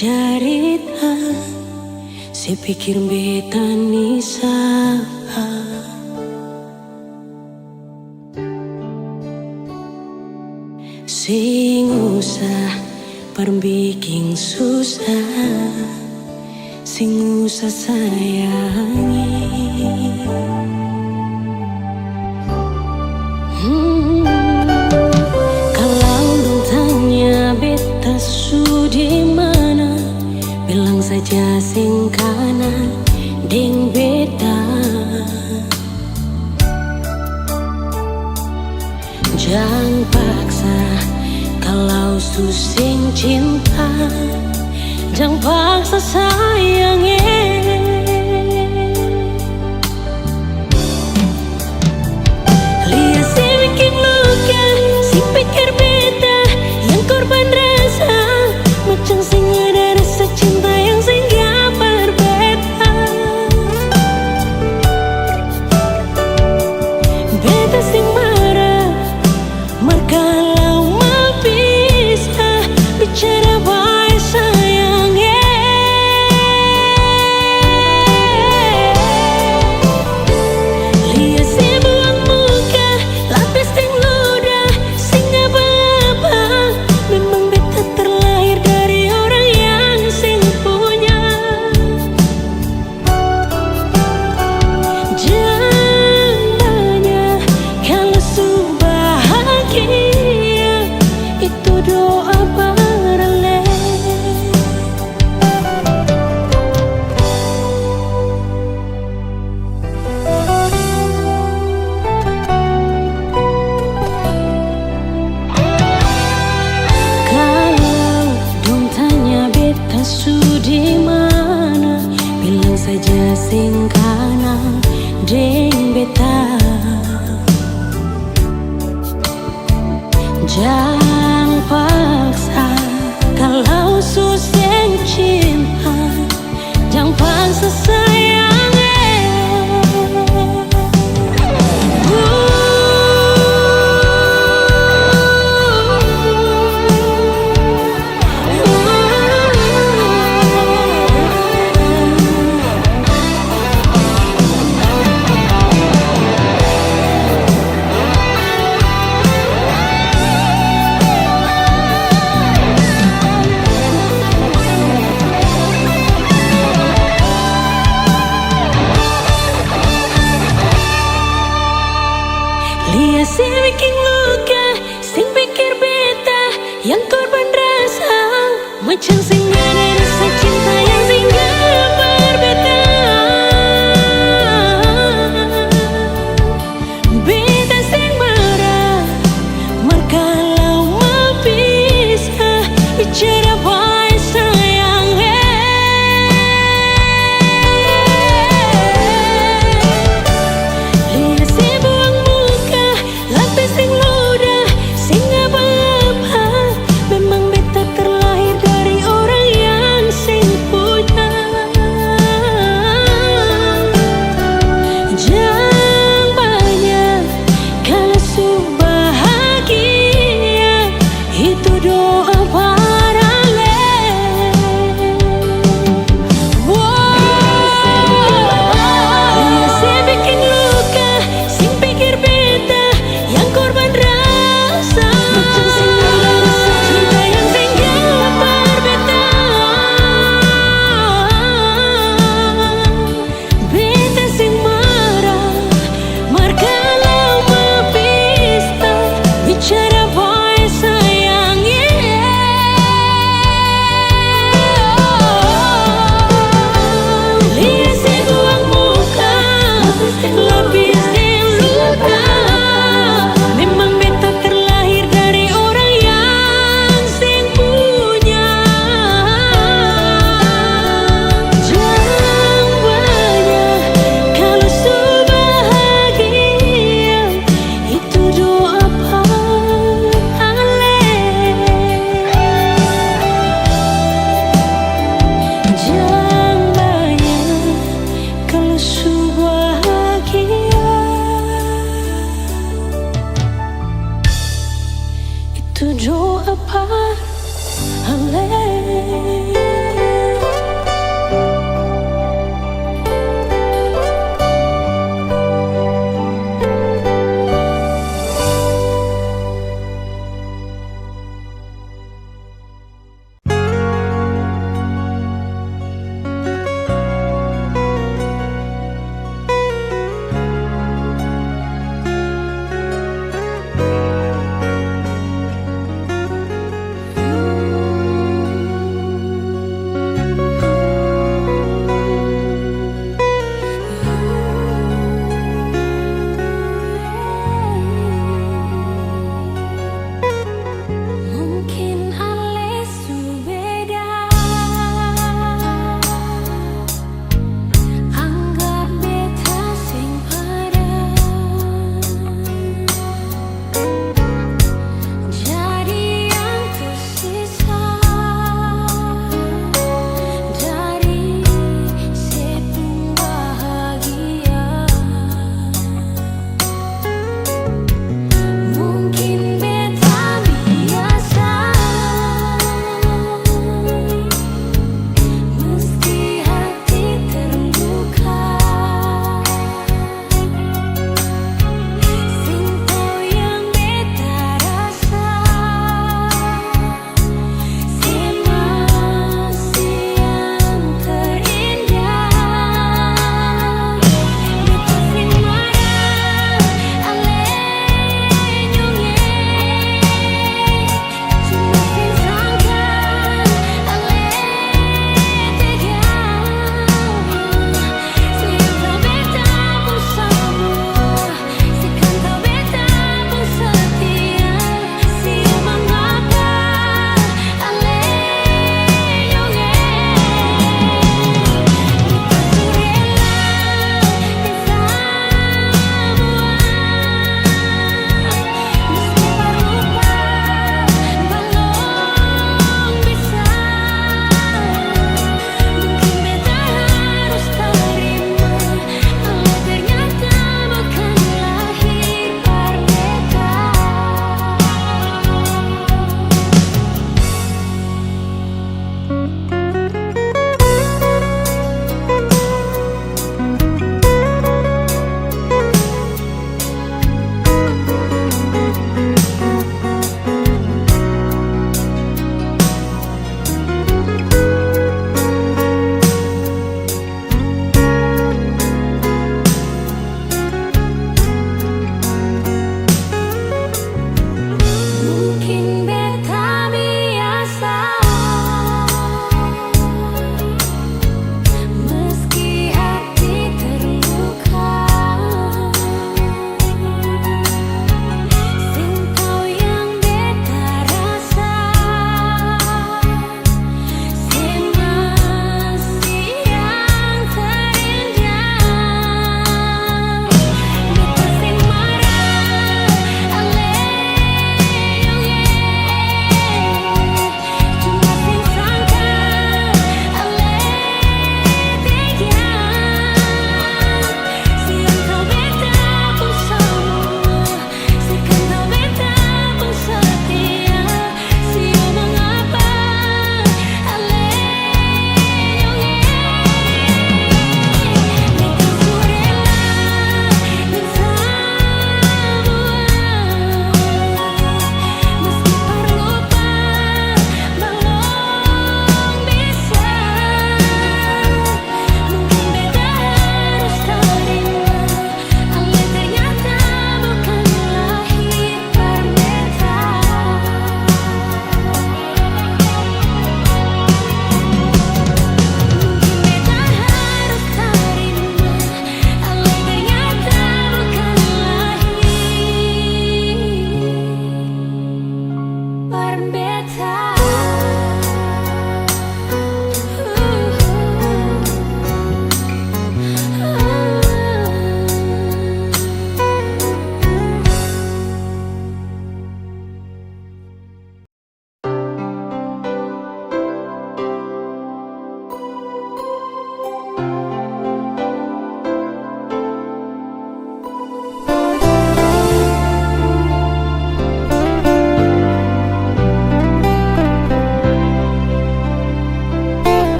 Jarita, si pikir beta nisa sing usah perbiking susah, sing usah sayangi. Kalau dong tanya beta su di mana, bilang saja sing kanan deng beta. Jangan paksa kalau susing cinta, jangan paksa sayangnya. Lihat si bikin luka, si pikir beta yang korban rasa, macam sing ada rasa cinta yang singgah berbeda. Beta sing marah, kalau mau bisa bicara baik sayangnya. Lihat si buang muka, lapis ting ludah, sing apa-apa. Memang beta terlahir dari orang yang sing punya. Jangan tanya kalau su bahagia, itu doa barale. Kalau dong tanya beta su di mana, bilang saja sing kanan deng beta. Jangan paksa kalau susah cinta, jangan paksa sayangnya. Lihat si bikin luka, sing pikir beta yang korban rasa, macam sing ada rasa cinta yang singgah berbeda. Beta sing marah, kalau mau bisa bicara baik sayangnya. Lihat si buang muka, lapis sing ludah, sing apa-apa. Memang beta terlahir dari orang yang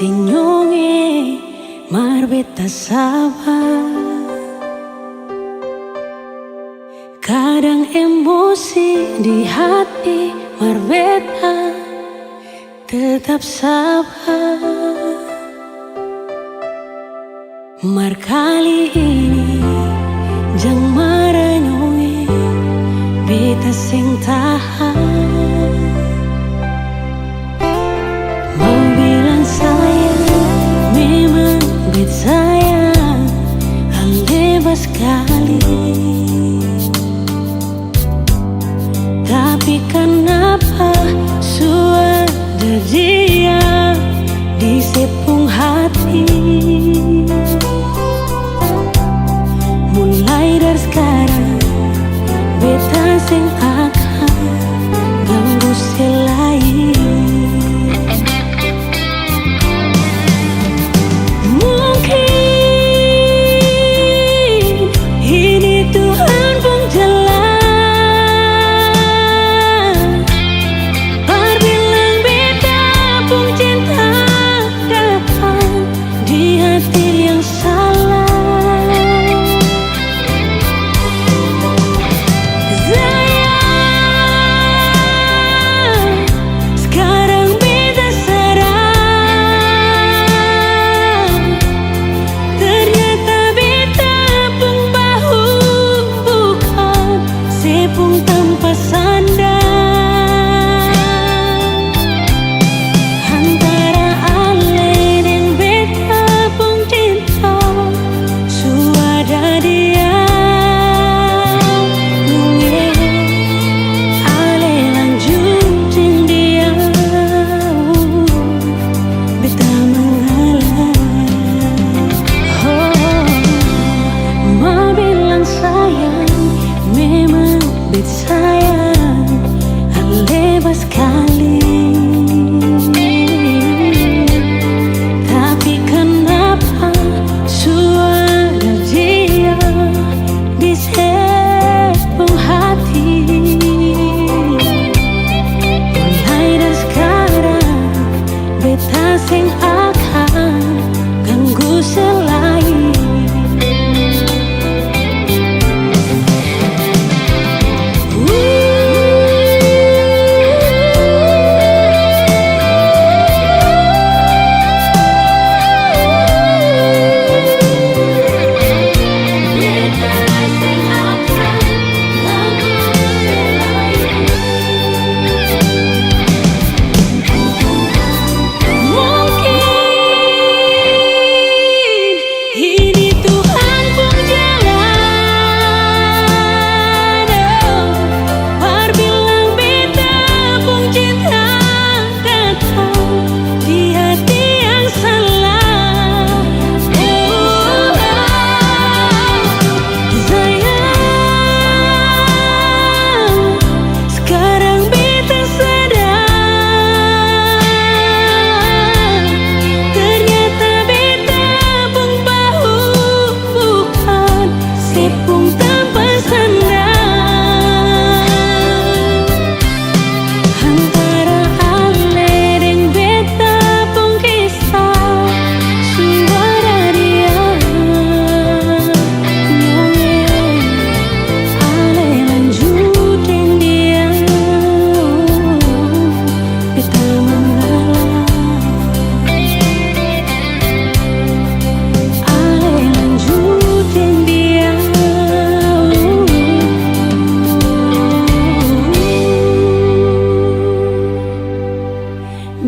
senyumnya marbeta sabar. Kadang emosi di hati marbeta tetap sabar. Mar kali ini jang maranyonge beta sing tahan. Mau bilang sayang, memang beta sayang, hal bebas sekali. Tapi kenapa suara dia di sepung hati? Mulai dari sekarang beta sing akan ganggu selain. Mungkin ini Tuhan pun jalan, bilang beta pun cinta datang di hati yang salah.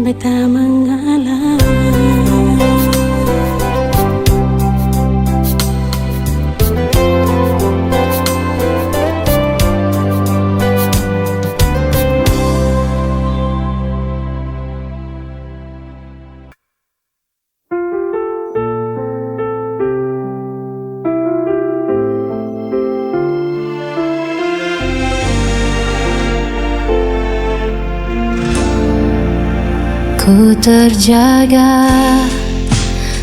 Beta mengalah. Ku terjaga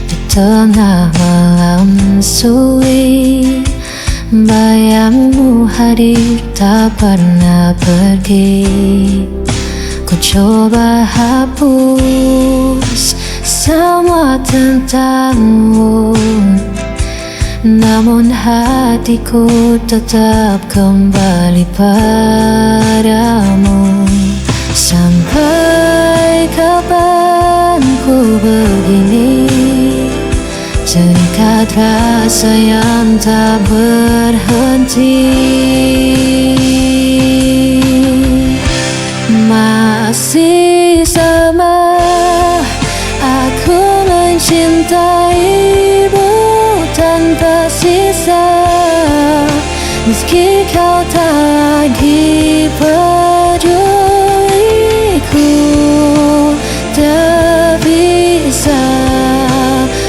di tengah malam sunyi, bayangmu hadir tak pernah pergi. Ku coba hapus semua tentangmu. Namun hatiku tetap kembali padamu. Sampai kapan ku begini, terikat rasa yang tak berhenti. Masih sama aku mencintaimu tanpa sisa, meski kau tak lagi peduliku. Tak bisa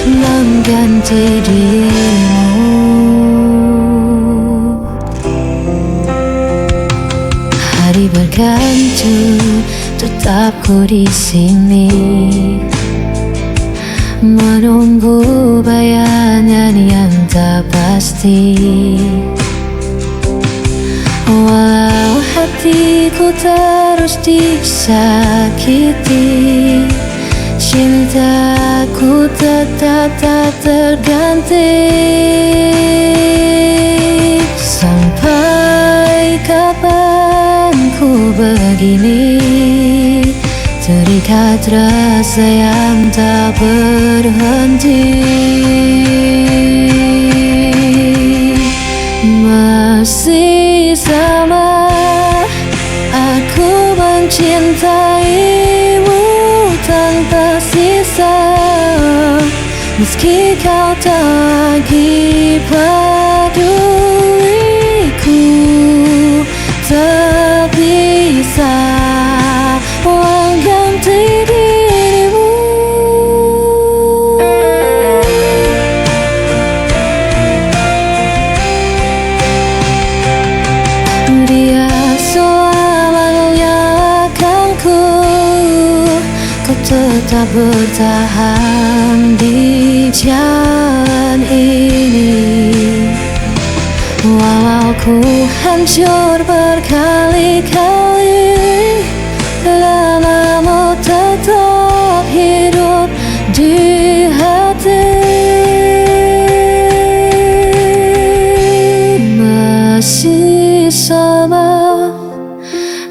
mengganti dirimu. Hari berganti, tetap ku di sini, menunggu bayangan yang tak pasti. Walau hatiku terus disakiti, cintaku tetap tak terganti. Sampai kapan ku begini, terikat rasa yang tak berhenti. Masih sama aku mencintaimu tanpa sisa, meski kau tak lagi peduliku. Tak bisa mengganti dirimu. Dia selamanya akan kau tetap bertahan di jalan ini. Walau ku hancur berkali-kali, lamamu tetap hidup di hati. Masih sama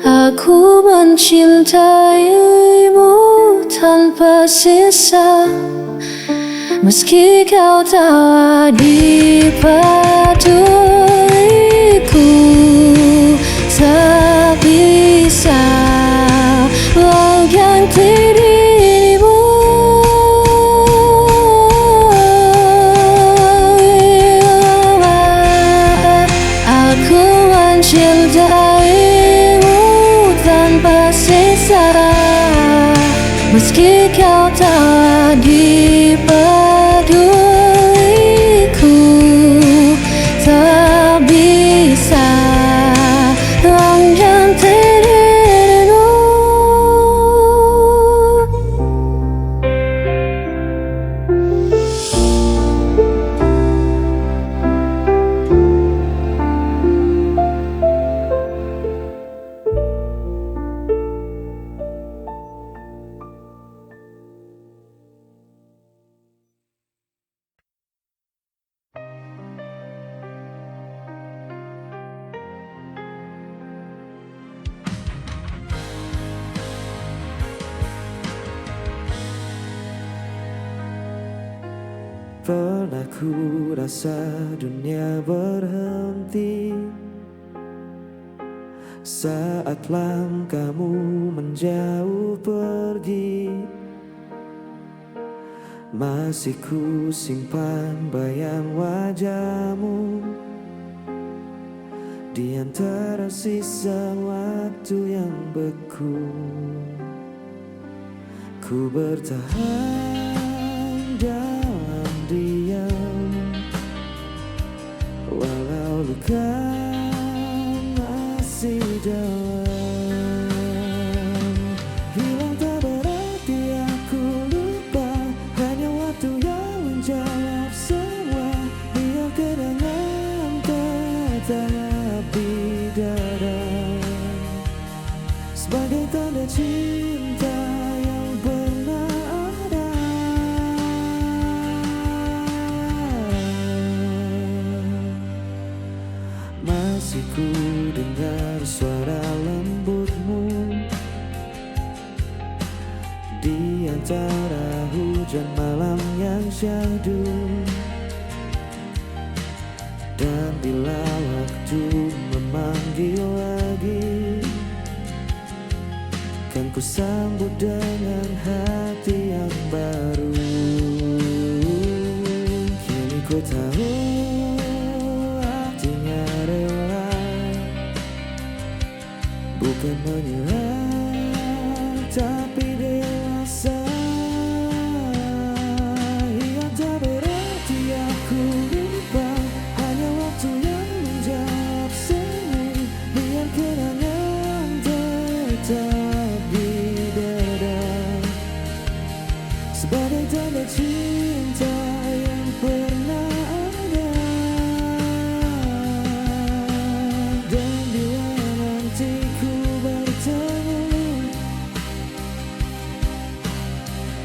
aku mencintaimu tanpa sisa, meski kau tak lagi peduliku. Tak bisa mengganti dirimu. Aku mencintaimu tanpa sisa, meski kau tak lagi peduliku. Tak bisa mengganti dirimu. Pernah ku rasa dunia berhenti saat langkahmu menjauh pergi. Masih ku simpan bayang wajahmu di antara sisa waktu yang beku. Ku bertahan dalam diam, walau luka masih dalam. Hilang tak berarti aku lupa, hanya waktu yang menjawab semua. Biar kenangan tetap di dada, sebagai tanda cinta yang pernah ada. hujan malam yang syahdu. Dan bila waktu memanggil lagi, kan ku sambut dengan hati yang baru. Kini ku tahu artinya rela, bukan menyerah tapi dewasa. Yang tak berarti aku lupa, hanya waktu yang menjawab semua. Biar kenangan tetap di dada, sebagai tanda cinta yang pernah ada. Dan bila nanti ku bertemu,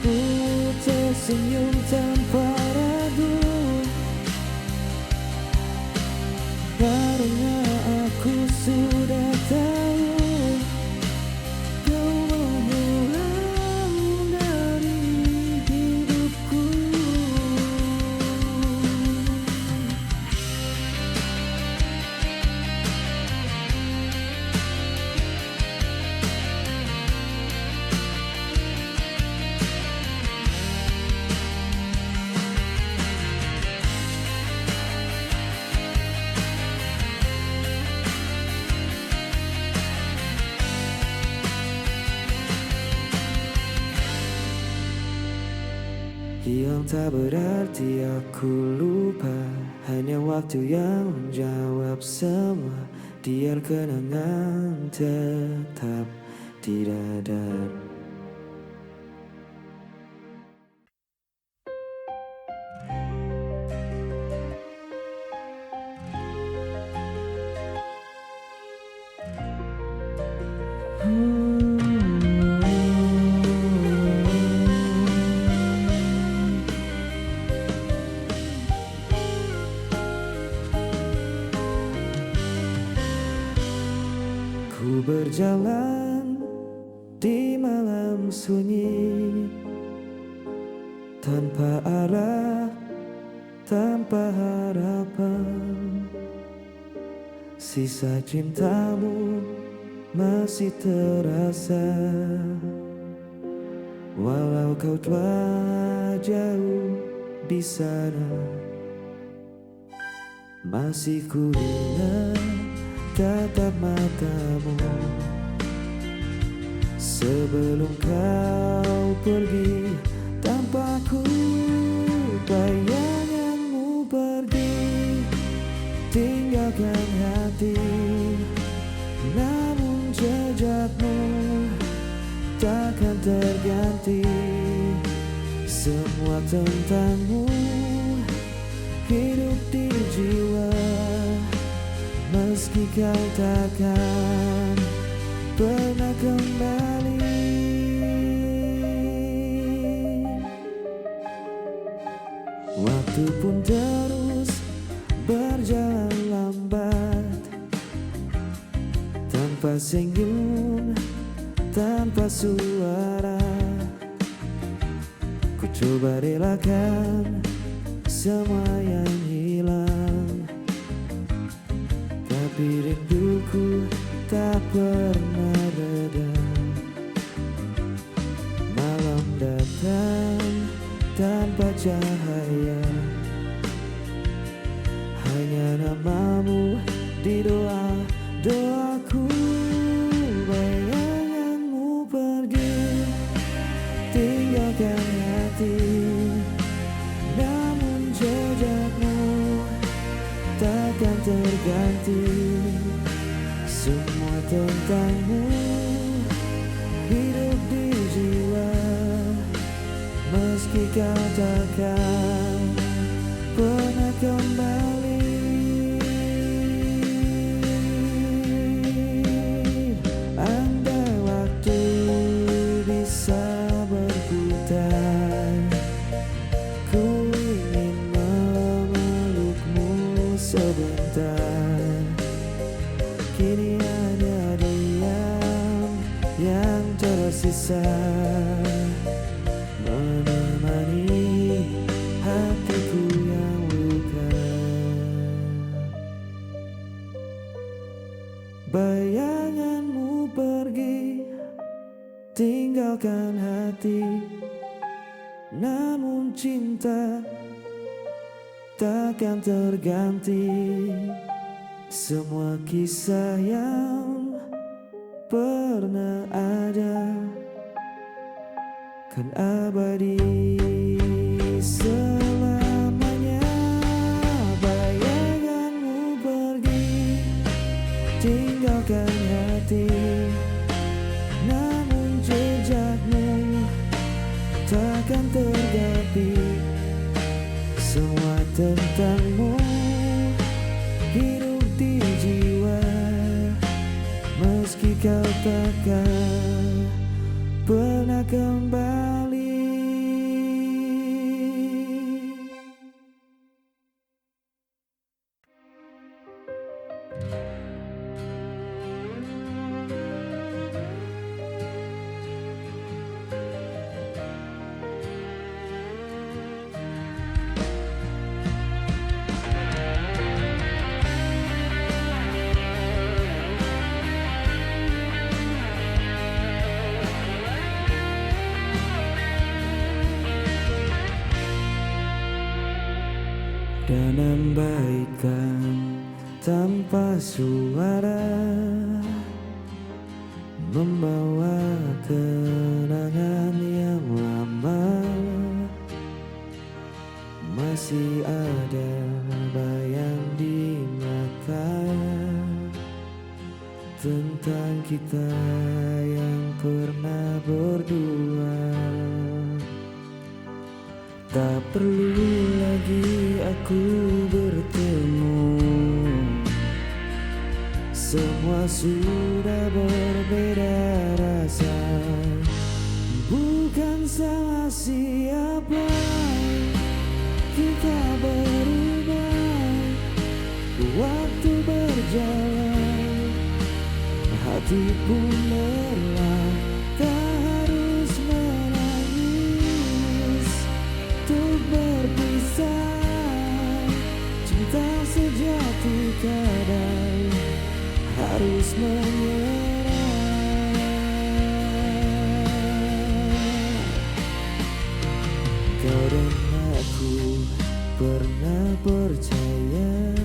ku tersenyum tanpa ragu, karena aku sudah tahu kau mengulang dari hidupku. Yang tak berarti aku lupa, hanya waktu yang menjawab semua. Biar kenangan tetap di dada. Ku berjalan di malam sunyi, tanpa arah, tanpa harapan. Sisa cintamu masih terasa, walau kau telah jauh di sana. Masih ku ingat tatap matamu sebelum kau pergi tanpa ku. Bayanganmu pergi tinggalkan hati, namun jejakmu takkan terganti. Semua tentangmu hidup di jiwa, meski kau takkan pernah kembali. Waktu pun terus berjalan lambat, tanpa senyum, tanpa suara. Ku coba relakan semua yang hilang, tapi rinduku tak pernah reda. Malam datang tanpa cahaya, hanya namamu di doa-doaku. Bayanganmu pergi tinggalkan hati, namun jejakmu takkan terganti. Semua tentangmu hidup di jiwa, meski kau takkan pernah kembali. Andai waktu bisa berputar, ku ingin memelukmu sebentar. Kini hanya diam yang tersisa menemani tinggalkan hati. Namun cinta takkan terganti. Semua kisah yang pernah ada kan abadi selamanya. Bayanganmu pergi, tinggalkan hati. Namun jejakmu takkan terganti. Semua tentangmu hidup di jiwa, meski kau takkan pernah kembali. Dan abaikan tanpa suara, membawa kenangan yang lama. Masih ada bayang di mata tentang kita yang pernah berdua. Tak perlu lagi aku bertemu, semua sudah berbeda rasa. Bukan salah siapa, kita berubah. Waktu berjalan, hati pun lelah. Tak harus menangis untuk berpisah. Cinta sejati kadang harus menyerah. Kau dan aku pernah percaya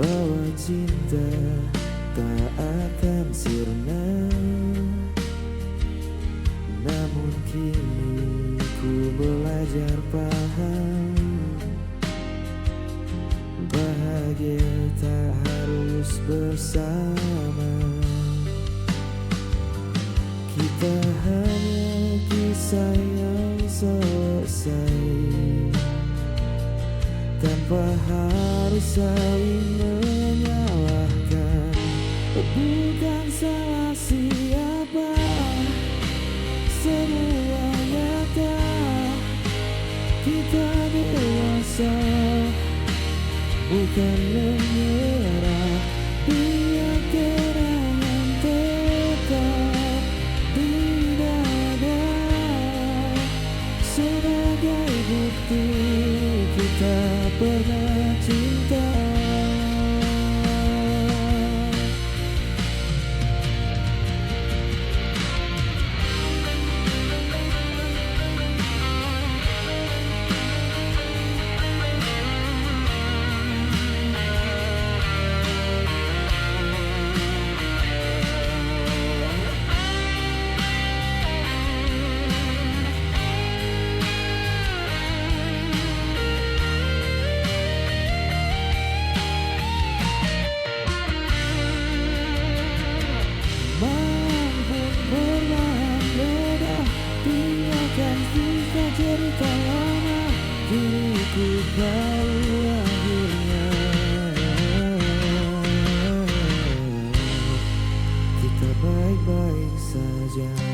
bahwa cinta tak akan sirna. Namun kini ku belajar paham, bahagia tak harus bersama. Kita hanya kisah yang selesai tanpa harus saling menyalahkan. Bukan salah siapa, semua nyata. Kita dewasa, bukan menyerah. Biar kenangan tetap di dada, sebagai bukti kita pernah cinta. Cerita lama kini ku tahu akhirnya. Kita baik-baik saja.